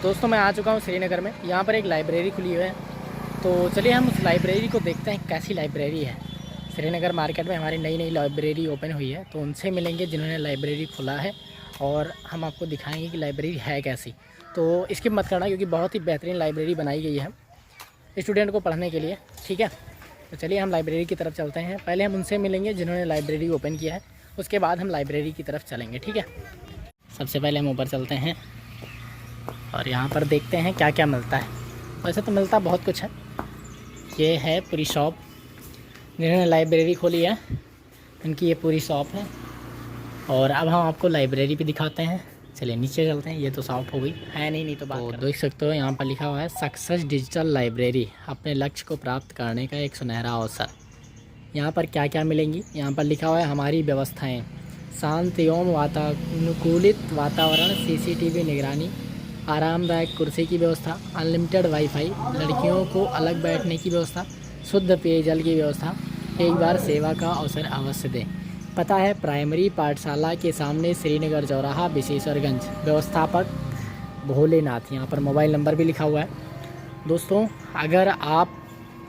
दोस्तों मैं आ चुका हूँ श्रीनगर में। यहाँ पर एक लाइब्रेरी खुली हुई है, तो चलिए हम उस लाइब्रेरी को देखते हैं कैसी लाइब्रेरी है। श्रीनगर मार्केट में हमारी नई लाइब्रेरी ओपन हुई है, तो उनसे मिलेंगे जिन्होंने लाइब्रेरी खोला है और हम आपको दिखाएंगे कि लाइब्रेरी है कैसी। तो स्किप मत करना क्योंकि बहुत ही बेहतरीन लाइब्रेरी बनाई गई है स्टूडेंट को पढ़ने के लिए, ठीक है। तो चलिए हम लाइब्रेरी की तरफ चलते हैं। पहले हम उनसे मिलेंगे जिन्होंने लाइब्रेरी ओपन किया है, उसके बाद हम लाइब्रेरी की तरफ चलेंगे, ठीक है। सबसे पहले हम ऊपर चलते हैं और यहाँ पर देखते हैं क्या क्या मिलता है। वैसे तो मिलता बहुत कुछ है। ये है पूरी शॉप, जिन्होंने लाइब्रेरी खोली है उनकी ये पूरी शॉप है। और अब हम आपको लाइब्रेरी भी दिखाते हैं। चलिए नीचे चलते हैं। ये तो शॉप हो गई है, नहीं तो बात तो देख सकते हो यहाँ पर लिखा हुआ है सक्सेस डिजिटल लाइब्रेरी, अपने लक्ष्य को प्राप्त करने का एक सुनहरा अवसर। यहाँ पर क्या क्या मिलेंगी, यहाँ पर लिखा हुआ है हमारी व्यवस्थाएँ, शांत एवं वातानुकूलित वातावरण, CCTV निगरानी, आरामदायक कुर्सी की व्यवस्था, अनलिमिटेड वाईफाई, लड़कियों को अलग बैठने की व्यवस्था, शुद्ध पेयजल की व्यवस्था, एक बार सेवा का अवसर अवश्य दें। पता है प्राइमरी पाठशाला के सामने, श्रीनगर चौराहा, विशेषरगंज। व्यवस्थापक भोलेनाथ। यहाँ पर मोबाइल नंबर भी लिखा हुआ है। दोस्तों अगर आप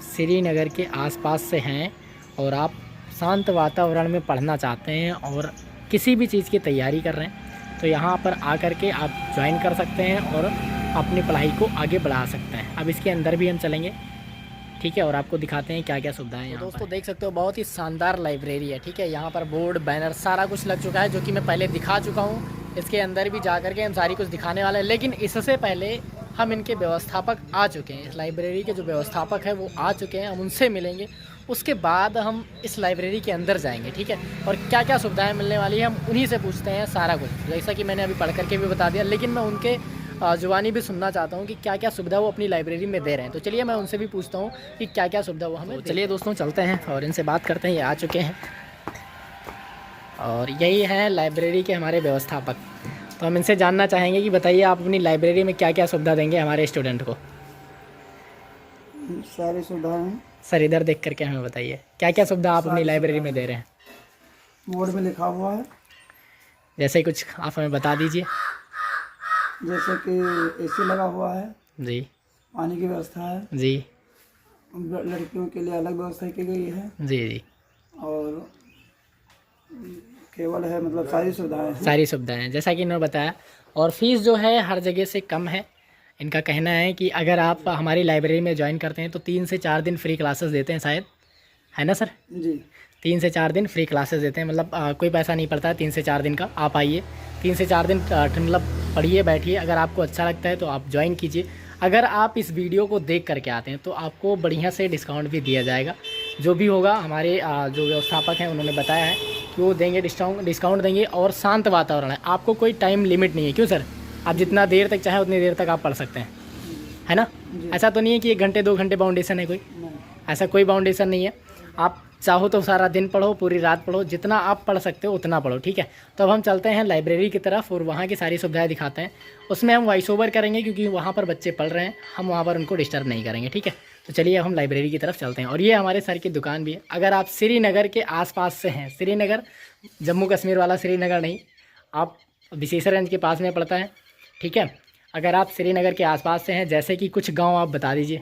श्रीनगर के आसपास से हैं और आप शांत वातावरण में पढ़ना चाहते हैं और किसी भी चीज़ की तैयारी कर रहे हैं, तो यहाँ पर आकर के आप ज्वाइन कर सकते हैं और अपनी पढ़ाई को आगे बढ़ा सकते हैं। अब इसके अंदर भी हम चलेंगे, ठीक है, और आपको दिखाते हैं क्या क्या सुविधाएं हैं। दोस्तों देख सकते हो बहुत ही शानदार लाइब्रेरी है, ठीक है। यहाँ पर बोर्ड बैनर सारा कुछ लग चुका है, जो कि मैं पहले दिखा चुका हूँ। इसके अंदर भी जा करके हम सारी कुछ दिखाने वाले हैं, लेकिन इससे पहले हम इनके व्यवस्थापक आ चुके हैं। इस लाइब्रेरी के जो व्यवस्थापक है वो आ चुके हैं, हम उनसे मिलेंगे। उसके बाद हम इस लाइब्रेरी के अंदर जाएंगे, ठीक है। और क्या क्या सुविधाएं मिलने वाली है हम उन्हीं से पूछते हैं सारा कुछ, जैसा कि मैंने अभी पढ़ करके भी बता दिया, लेकिन मैं उनके जुबानी भी सुनना चाहता हूँ कि क्या क्या सुविधा वो अपनी लाइब्रेरी में दे रहे हैं। तो चलिए मैं उनसे भी पूछता हूँ कि क्या क्या सुविधा वो हमें। तो चलिए दोस्तों चलते हैं और इनसे बात करते हैं। ये आ चुके हैं और यही है लाइब्रेरी के हमारे व्यवस्थापक। तो हम इनसे जानना चाहेंगे कि बताइए आप अपनी लाइब्रेरी में क्या क्या सुविधा देंगे हमारे स्टूडेंट को। सारी सुविधाएं सर इधर देख करके हमें बताइए क्या क्या सुविधा आप अपनी लाइब्रेरी में दे रहे हैं। बोर्ड में लिखा हुआ है, जैसे कुछ आप हमें बता दीजिए। जैसे कि AC लगा हुआ है जी, पानी की व्यवस्था है जी, लड़कियों के लिए अलग व्यवस्था की गई है जी, जी, और केवल है, मतलब सारी सुविधाएं हैं। सारी सुविधाएं हैं जैसा कि इन्होंने बताया। और फीस जो है हर जगह से कम है। इनका कहना है कि अगर आप हमारी लाइब्रेरी में ज्वाइन करते हैं तो 3 से 4 दिन फ्री क्लासेस देते हैं शायद, है ना सर? जी 3 से 4 दिन फ्री क्लासेस देते हैं, मतलब कोई पैसा नहीं पड़ता है 3 से 4 दिन का। आप आइए 3 से 4 दिन मतलब पढ़िए बैठिए। अगर आपको अच्छा लगता है तो आप ज्वाइन कीजिए। अगर आप इस वीडियो को देख करके आते हैं तो आपको बढ़िया से डिस्काउंट भी दिया जाएगा। जो भी होगा हमारे जो व्यवस्थापक हैं उन्होंने बताया है कि वो देंगे, डिस्काउंट देंगे। और शांत वातावरण है, आपको कोई टाइम लिमिट नहीं है। क्यों सर? आप जितना देर तक चाहे उतनी देर तक आप पढ़ सकते हैं, है ना? ऐसा तो नहीं है कि 1 घंटे 2 घंटे बाउंडेशन है कोई, ऐसा कोई बाउंडेशन नहीं है। आप चाहो तो सारा दिन पढ़ो, पूरी रात पढ़ो, जितना आप पढ़ सकते हो उतना पढ़ो, ठीक है। तो अब हम चलते हैं लाइब्रेरी की तरफ और वहाँ की सारी सुविधाएं दिखाते हैं। उसमें हम वॉइस ओवर करेंगे क्योंकि वहाँ पर बच्चे पढ़ रहे हैं, हम वहाँ पर उनको डिस्टर्ब नहीं करेंगे, ठीक है। तो चलिए अब हम लाइब्रेरी की तरफ चलते हैं। और ये हमारे सर की दुकान भी है। अगर आप श्रीनगर के आसपास से हैं, श्रीनगर जम्मू कश्मीर वाला श्रीनगर नहीं, आप विशेषरगंज के पास में पड़ता है, ठीक है। अगर आप श्रीनगर के आसपास से हैं, जैसे कि कुछ गांव आप बता दीजिए।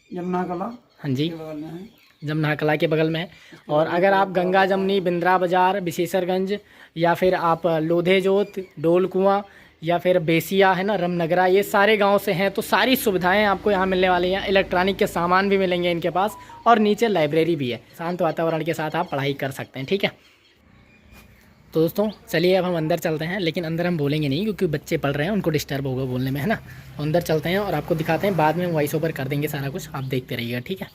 यमुना कला, हाँ जी, बगल में है, जमुना कला के बगल में है। और अगर आप गंगा जमनी, बिंद्रा बाज़ार, विशेषरगंज, या फिर आप लोधे जोत, डोल कुआं, या फिर बेसिया, है ना, रमनगरा, ये सारे गांव से हैं, तो सारी सुविधाएं आपको यहाँ मिलने वाली हैं। इलेक्ट्रॉनिक के सामान भी मिलेंगे इनके पास और नीचे लाइब्रेरी भी है। शांत वातावरण के साथ आप पढ़ाई कर सकते हैं, ठीक है। तो दोस्तों चलिए अब हम अंदर चलते हैं, लेकिन अंदर हम बोलेंगे नहीं क्योंकि बच्चे पढ़ रहे हैं, उनको डिस्टर्ब होगा बोलने में, है ना। तो अंदर चलते हैं और आपको दिखाते हैं, बाद में हम वॉइस ओवर कर देंगे सारा कुछ, आप देखते रहिएगा, ठीक है।